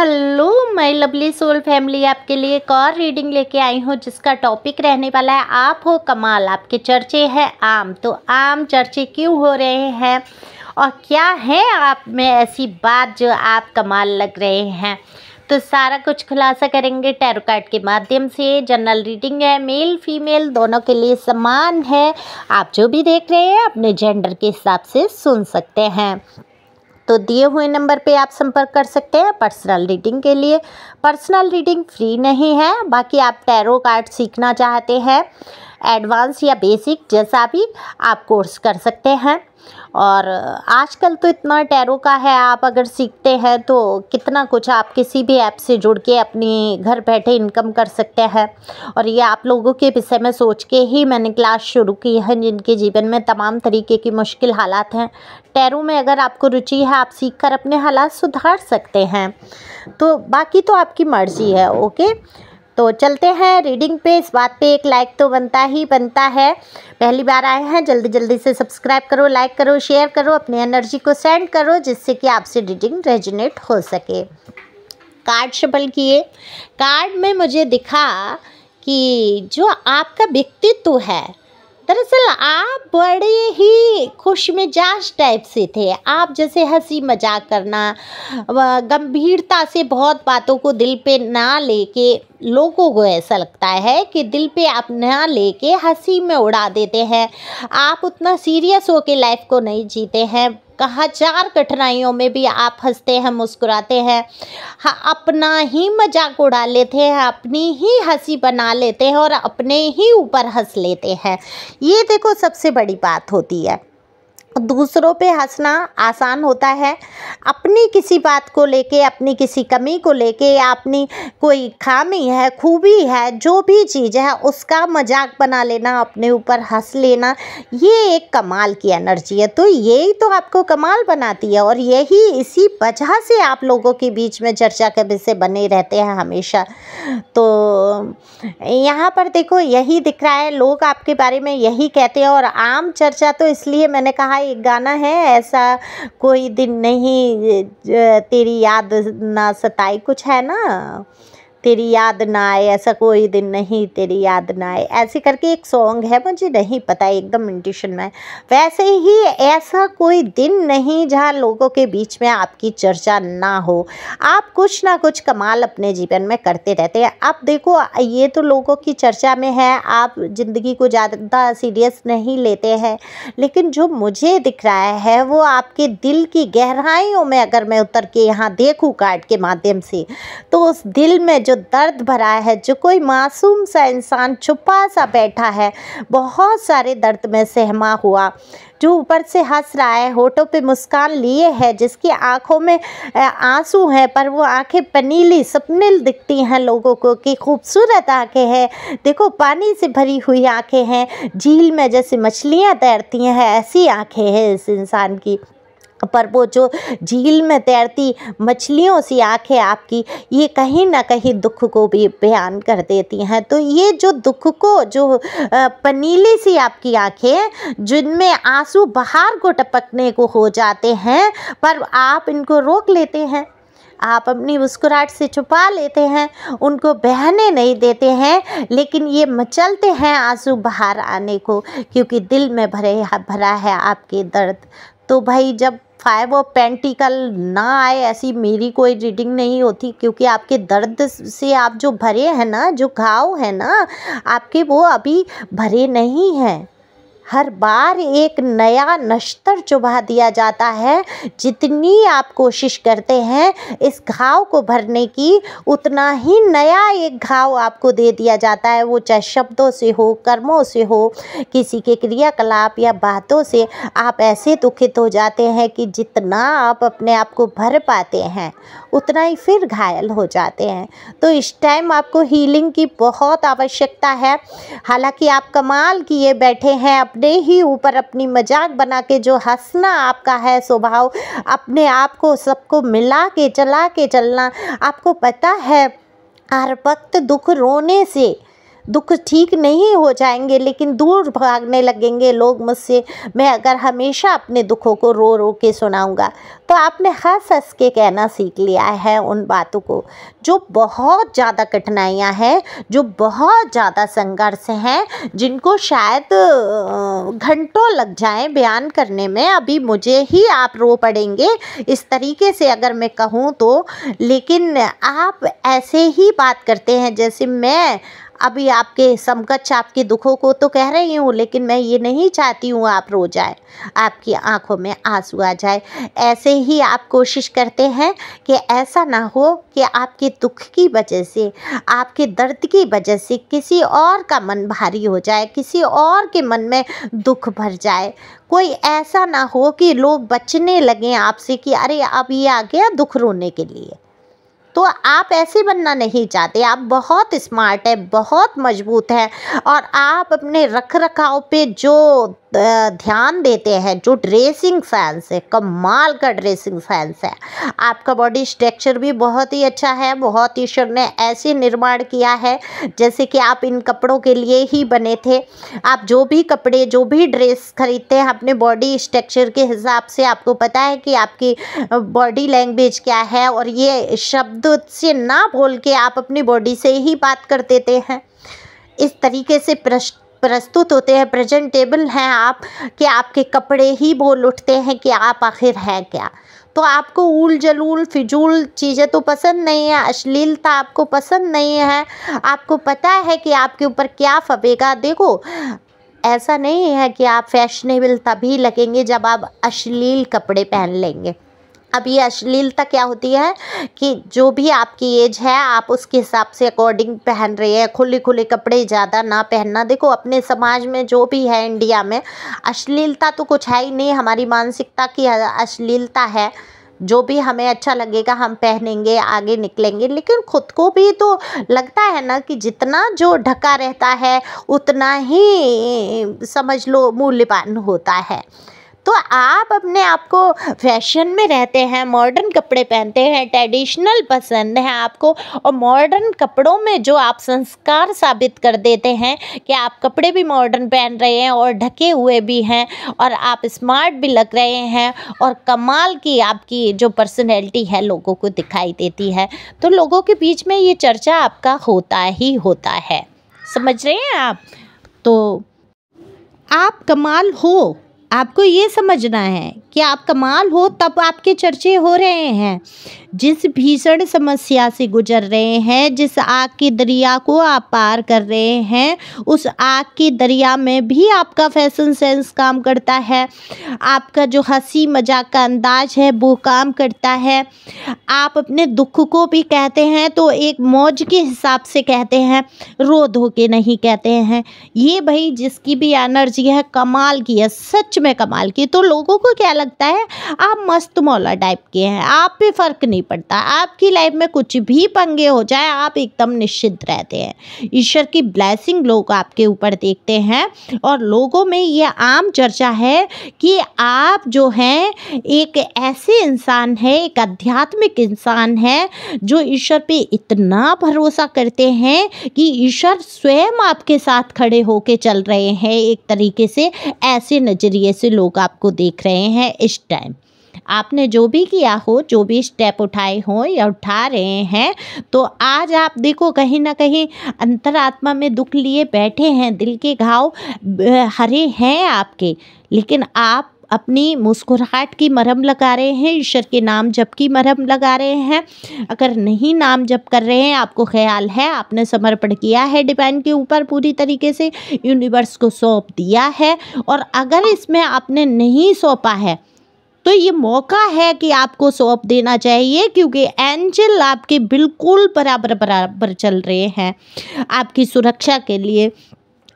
Hello my lovely soul family, आपके लिए एक और रीडिंग लेके आई हूँ जिसका टॉपिक रहने वाला है आप हो कमाल, आपके चर्चे हैं आम। तो आम चर्चे क्यों हो रहे हैं और क्या है आप में ऐसी बात जो आप कमाल लग रहे हैं, तो सारा कुछ खुलासा करेंगे टैरो कार्ड के माध्यम से। जनरल रीडिंग है, मेल फीमेल दोनों के लिए समान है। आप जो भी देख रहे हैं अपने जेंडर के हिसाब से सुन सकते हैं। तो दिए हुए नंबर पे आप संपर्क कर सकते हैं पर्सनल रीडिंग के लिए। पर्सनल रीडिंग फ्री नहीं है, बाकी आप टैरो कार्ड सीखना चाहते हैं एडवांस या बेसिक जैसा भी आप कोर्स कर सकते हैं। और आजकल तो इतना टैरो का है, आप अगर सीखते हैं तो कितना कुछ आप किसी भी ऐप से जुड़ के अपनी घर बैठे इनकम कर सकते हैं। और ये आप लोगों के विषय में सोच के ही मैंने क्लास शुरू की है जिनके जीवन में तमाम तरीके की मुश्किल हालात हैं। टैरो में अगर आपको रुचि है आप सीख कर अपने हालात सुधार सकते हैं। तो बाकी तो आपकी मर्ज़ी है। ओके, तो चलते हैं रीडिंग पे। इस बात पे एक लाइक तो बनता ही बनता है। पहली बार आए हैं जल्दी जल्दी से सब्सक्राइब करो, लाइक करो, शेयर करो, अपनी एनर्जी को सेंड करो जिससे कि आपसे रीडिंग रेजोनेट हो सके। कार्ड शफल किए, कार्ड में मुझे दिखा कि जो आपका व्यक्तित्व है, दरअसल आप बड़े ही खुश मिजाज टाइप से थे। आप जैसे हंसी मजाक करना, गंभीरता से बहुत बातों को दिल पे ना लेके, लोगों को ऐसा लगता है कि दिल पे आप ना लेके हंसी में उड़ा देते हैं। आप उतना सीरियस होके लाइफ को नहीं जीते हैं। हजार कठिनाइयों में भी आप हंसते हैं, मुस्कुराते हैं, हाँ, अपना ही मजाक उड़ा लेते हैं, अपनी ही हंसी बना लेते हैं और अपने ही ऊपर हंस लेते हैं। ये देखो सबसे बड़ी बात होती है। दूसरों पे हंसना आसान होता है, अपनी किसी बात को लेके, अपनी किसी कमी को लेके या अपनी कोई खामी है, खूबी है, जो भी चीज़ है उसका मजाक बना लेना, अपने ऊपर हंस लेना, ये एक कमाल की एनर्जी है। तो यही तो आपको कमाल बनाती है और यही इसी वजह से आप लोगों के बीच में चर्चा के विषय बने रहते हैं हमेशा। तो यहाँ पर देखो यही दिख रहा है, लोग आपके बारे में यही कहते हैं। और आम चर्चा तो इसलिए मैंने कहा, एक गाना है ऐसा कोई दिन नहीं तेरी याद ना सताई, कुछ है ना, तेरी याद ना आए, ऐसा कोई दिन नहीं तेरी याद ना आए, ऐसे करके एक सॉन्ग है, मुझे नहीं पता एकदम इंट्यूशन में। वैसे ही ऐसा कोई दिन नहीं जहाँ लोगों के बीच में आपकी चर्चा ना हो। आप कुछ ना कुछ कमाल अपने जीवन में करते रहते हैं। अब देखो ये तो लोगों की चर्चा में है, आप ज़िंदगी को ज़्यादा सीरियस नहीं लेते हैं, लेकिन जो मुझे दिख रहा है वो आपके दिल की गहराइयों में अगर मैं उतर के यहाँ देखूँ कार्ड के माध्यम से, तो उस दिल में जो दर्द भरा है, जो कोई मासूम सा इंसान छुपा सा बैठा है, बहुत सारे दर्द में सहमा हुआ, जो ऊपर से हंस रहा है, होठों पे मुस्कान लिए है, जिसकी आंखों में आंसू हैं पर वो आंखें पनीली सपनिल दिखती हैं लोगों को कि खूबसूरत आंखें हैं। देखो पानी से भरी हुई आंखें हैं, झील में जैसे मछलियाँ तैरती हैं ऐसी आंखें हैं इस इंसान की। पर वो जो झील में तैरती मछलियों सी आंखें आपकी, ये कहीं ना कहीं दुख को भी बयान कर देती हैं। तो ये जो दुख को, जो पनीली सी आपकी आंखें जिनमें आंसू बाहर को टपकने को हो जाते हैं, पर आप इनको रोक लेते हैं, आप अपनी मुस्कुराहट से छुपा लेते हैं, उनको बहने नहीं देते हैं, लेकिन ये मचलते हैं आंसू बाहर आने को, क्योंकि दिल में भरा है आपके दर्द। तो भाई जब 5 ऑफ पेंटिकल ना आए, ऐसी मेरी कोई रीडिंग नहीं होती, क्योंकि आपके दर्द से आप जो भरे हैं ना, जो घाव है ना आपके, वो अभी भरे नहीं हैं। हर बार एक नया नश्तर चुभा दिया जाता है। जितनी आप कोशिश करते हैं इस घाव को भरने की, उतना ही नया एक घाव आपको दे दिया जाता है। वो चाहे शब्दों से हो, कर्मों से हो, किसी के क्रियाकलाप या बातों से आप ऐसे दुखित हो जाते हैं कि जितना आप अपने आप को भर पाते हैं उतना ही फिर घायल हो जाते हैं। तो इस टाइम आपको हीलिंग की बहुत आवश्यकता है। हालांकि आप कमाल किए बैठे हैं, अपने ही ऊपर अपनी मजाक बना के जो हंसना आपका है स्वभाव, अपने आप को सबको मिला के चला के चलना, आपको पता है हर वक्त दुख रोने से दुख ठीक नहीं हो जाएंगे, लेकिन दूर भागने लगेंगे लोग मुझसे, मैं अगर हमेशा अपने दुखों को रो रो के सुनाऊंगा। तो आपने हंस हंस के कहना सीख लिया है उन बातों को जो बहुत ज़्यादा कठिनाइयाँ हैं, जो बहुत ज़्यादा संघर्ष हैं, जिनको शायद घंटों लग जाएं बयान करने में। अभी मुझे ही आप रो पड़ेंगे इस तरीके से अगर मैं कहूँ तो, लेकिन आप ऐसे ही बात करते हैं जैसे मैं अभी आपके समकक्ष आपके दुखों को तो कह रही हूँ, लेकिन मैं ये नहीं चाहती हूँ आप रो जाए, आपकी आंखों में आंसू आ जाए। ऐसे ही आप कोशिश करते हैं कि ऐसा ना हो कि आपके दुख की वजह से, आपके दर्द की वजह से किसी और का मन भारी हो जाए, किसी और के मन में दुख भर जाए। कोई ऐसा ना हो कि लोग बचने लगें आपसे कि अरे अब ये आ गया दुख रोने के लिए। तो आप ऐसे बनना नहीं चाहते। आप बहुत स्मार्ट है, बहुत मजबूत है, और आप अपने रख रखाव पे जो ध्यान देते हैं, जो ड्रेसिंग सेंस है, कमाल का ड्रेसिंग सेंस है। आपका बॉडी स्ट्रक्चर भी बहुत ही अच्छा है, बहुत ईश्वर ने ऐसे निर्माण किया है जैसे कि आप इन कपड़ों के लिए ही बने थे। आप जो भी कपड़े, जो भी ड्रेस खरीदते हैं अपने बॉडी स्ट्रक्चर के हिसाब से, आपको पता है कि आपकी बॉडी लैंग्वेज क्या है, और ये शब्द से ना बोल के आप अपनी बॉडी से ही बात कर देते हैं। इस तरीके से प्रस्तुत होते हैं, प्रेजेंटेबल हैं आप, कि आपके कपड़े ही बोल उठते हैं कि आप आखिर हैं क्या। तो आपको ऊल जलूल फिजूल चीज़ें तो पसंद नहीं है, अश्लीलता आपको पसंद नहीं है, आपको पता है कि आपके ऊपर क्या फबेगा। देखो, ऐसा नहीं है कि आप फैशनेबल तभी लगेंगे जब आप अश्लील कपड़े पहन लेंगे। अब ये अश्लीलता क्या होती है कि जो भी आपकी एज है आप उसके हिसाब से अकॉर्डिंग पहन रहे हैं, खुले खुले कपड़े ज़्यादा ना पहनना। देखो, अपने समाज में जो भी है इंडिया में, अश्लीलता तो कुछ है ही नहीं, हमारी मानसिकता की अश्लीलता है। जो भी हमें अच्छा लगेगा हम पहनेंगे, आगे निकलेंगे, लेकिन खुद को भी तो लगता है ना कि जितना जो ढका रहता है उतना ही समझ लो मूल्यवान होता है। तो आप अपने आप को फैशन में रहते हैं, मॉडर्न कपड़े पहनते हैं, ट्रेडिशनल पसंद है आपको, और मॉडर्न कपड़ों में जो आप संस्कार साबित कर देते हैं कि आप कपड़े भी मॉडर्न पहन रहे हैं और ढके हुए भी हैं और आप स्मार्ट भी लग रहे हैं, और कमाल की आपकी जो पर्सनैलिटी है लोगों को दिखाई देती है। तो लोगों के बीच में ये चर्चा आपका होता ही होता है, समझ रहे हैं आप। तो आप कमाल हो, आपको ये समझना है कि आप कमाल हो, तब आपके चर्चे हो रहे हैं। जिस भीषण समस्या से गुजर रहे हैं, जिस आग की दरिया को आप पार कर रहे हैं, उस आग की दरिया में भी आपका फैशन सेंस काम करता है, आपका जो हंसी मजाक का अंदाज है वो काम करता है। आप अपने दुख को भी कहते हैं तो एक मौज के हिसाब से कहते हैं, रो धो के नहीं कहते हैं। ये भाई जिसकी भी एनर्जी है कमाल की है, सच में कमाल की। तो लोगों को क्या लगता है, आप मस्त मौला टाइप के हैं, आप पे फर्क नहीं पड़ता, आपकी लाइफ में कुछ भी पंगे हो जाए आप एकदम निश्चित रहते हैं। ईश्वर की ब्लेसिंग लोग आपके ऊपर देखते हैं, और लोगों में ये आम चर्चा है कि आप जो हैं एक ऐसे इंसान है, एक आध्यात्मिक इंसान है जो ईश्वर पे इतना भरोसा करते हैं कि ईश्वर स्वयं आपके साथ खड़े होके चल रहे हैं। एक तरीके से ऐसे नज़रिए से लोग आपको देख रहे हैं इस टाइम। आपने जो भी किया हो, जो भी स्टेप उठाए हों या उठा रहे हैं, तो आज आप देखो कहीं ना कहीं अंतरात्मा में दुख लिए बैठे हैं, दिल के घाव हरे हैं आपके, लेकिन आप अपनी मुस्कुराहट की मरहम लगा रहे हैं, ईश्वर के नाम जप की मरहम लगा रहे हैं। अगर नहीं नाम जप कर रहे हैं, आपको ख्याल है, आपने समर्पण किया है डिवाइन के ऊपर पूरी तरीके से, यूनिवर्स को सौंप दिया है, और अगर इसमें आपने नहीं सौंपा है तो ये मौका है कि आपको सौंप देना चाहिए, क्योंकि एंजल आपके बिल्कुल बराबर चल रहे हैं आपकी सुरक्षा के लिए,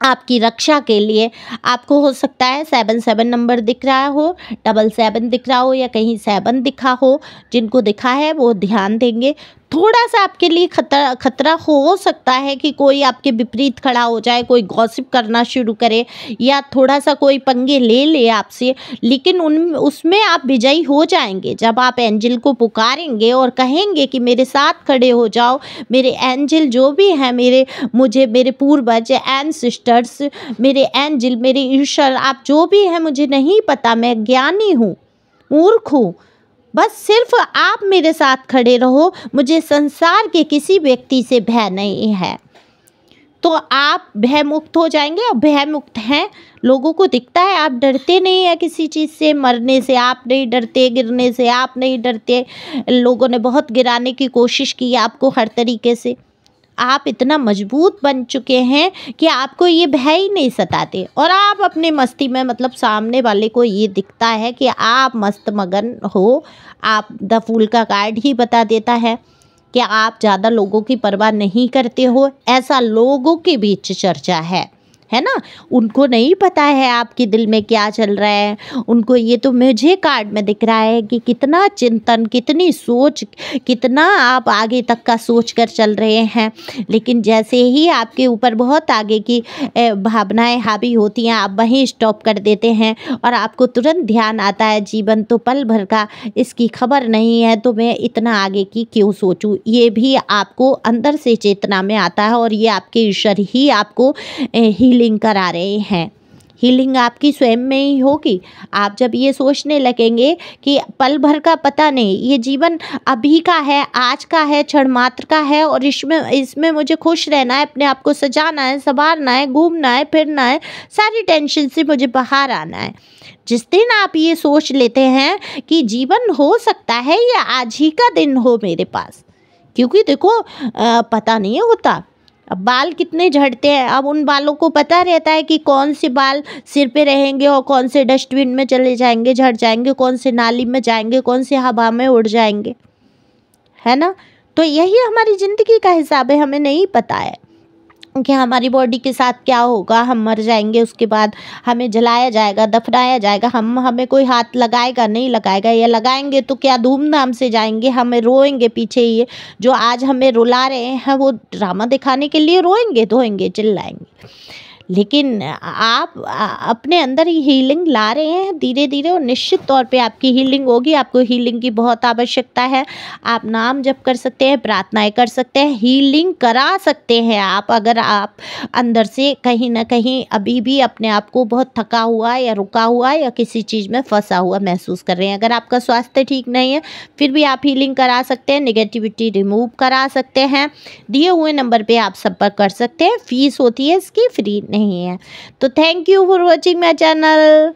आपकी रक्षा के लिए। आपको हो सकता है 77 नंबर दिख रहा हो, 77 दिख रहा हो, या कहीं 7 दिखा हो, जिनको दिखा है वो ध्यान देंगे। थोड़ा सा आपके लिए खतरा हो सकता है कि कोई आपके विपरीत खड़ा हो जाए, कोई गॉसिप करना शुरू करे या थोड़ा सा कोई पंगे ले आपसे, लेकिन उसमें आप विजयी हो जाएंगे जब आप एंजल को पुकारेंगे और कहेंगे कि मेरे साथ खड़े हो जाओ, मेरे एंजल जो भी हैं, मेरे पूर्वज, एंसेस्टर्स, मेरे एंजल, मेरे ईश्वर, आप जो भी हैं मुझे नहीं पता, मैं ज्ञानी हूँ, मूर्ख हूँ, बस सिर्फ आप मेरे साथ खड़े रहो, मुझे संसार के किसी व्यक्ति से भय नहीं है। तो आप भय मुक्त हो जाएंगे और भय मुक्त हैं, लोगों को दिखता है आप डरते नहीं हैं किसी चीज़ से, मरने से आप नहीं डरते, गिरने से आप नहीं डरते, लोगों ने बहुत गिराने की कोशिश की आपको हर तरीके से, आप इतना मजबूत बन चुके हैं कि आपको ये भय ही नहीं सताते और आप अपने मस्ती में, मतलब सामने वाले को ये दिखता है कि आप मस्त मगन हो, आप द फूल का कार्ड ही बता देता है कि आप ज़्यादा लोगों की परवाह नहीं करते हो, ऐसा लोगों के बीच चर्चा है ना। उनको नहीं पता है आपके दिल में क्या चल रहा है, उनको ये तो मुझे कार्ड में दिख रहा है कि कितना चिंतन, कितनी सोच, कितना आप आगे तक का सोच कर चल रहे हैं, लेकिन जैसे ही आपके ऊपर बहुत आगे की भावनाएं हावी होती हैं, आप वहीं स्टॉप कर देते हैं और आपको तुरंत ध्यान आता है जीवन तो पल भर का, इसकी खबर नहीं है तो मैं इतना आगे की क्यों सोचूं। ये भी आपको अंदर से चेतना में आता है और ये आपके ईश्वर ही आपको हीलिंग करा रहे हैं। हीलिंग आपकी स्वयं में ही होगी। आप जब ये सोचने लगेंगे कि पल भर का पता नहीं, ये जीवन अभी का है, आज का है, क्षण मात्र का है और इसमें मुझे खुश रहना है, अपने आप को सजाना है, संवारना है, घूमना है, फिरना है, सारी टेंशन से मुझे बाहर आना है। जिस दिन आप ये सोच लेते हैं कि जीवन हो सकता है ये आज ही का दिन हो मेरे पास, क्योंकि देखो पता नहीं होता अब बाल कितने झड़ते हैं, अब उन बालों को पता रहता है कि कौन से बाल सिर पे रहेंगे और कौन से डस्टबिन में चले जाएंगे, झड़ जाएंगे, कौन से नाली में जाएंगे, कौन से हवा में उड़ जाएंगे, है ना। तो यही हमारी ज़िंदगी का हिसाब है, हमें नहीं पता है कि हमारी बॉडी के साथ क्या होगा, हम मर जाएंगे, उसके बाद हमें जलाया जाएगा, दफनाया जाएगा, हमें कोई हाथ लगाएगा नहीं लगाएगा, या लगाएंगे तो क्या धूमधाम से जाएंगे, हमें रोएंगे पीछे, ये जो आज हमें रुला रहे हैं वो ड्रामा दिखाने के लिए रोएंगे, धोएंगे, चिल्लाएंगे, लेकिन आप अपने अंदर ही हीलिंग ला रहे हैं धीरे धीरे और निश्चित तौर पे आपकी हीलिंग होगी। आपको हीलिंग की बहुत आवश्यकता है। आप नाम जप कर सकते हैं, प्रार्थनाएं कर सकते हैं, हीलिंग करा सकते हैं आप, अगर आप अंदर से कहीं ना कहीं अभी भी अपने आप को बहुत थका हुआ या रुका हुआ या किसी चीज़ में फंसा हुआ महसूस कर रहे हैं। अगर आपका स्वास्थ्य ठीक नहीं है फिर भी आप हीलिंग करा सकते हैं, नेगेटिविटी रिमूव करा सकते हैं। दिए हुए नंबर पर आप संपर्क कर सकते हैं। फीस होती है इसकी, फ्री नहीं है। तो thank you for watching my channel.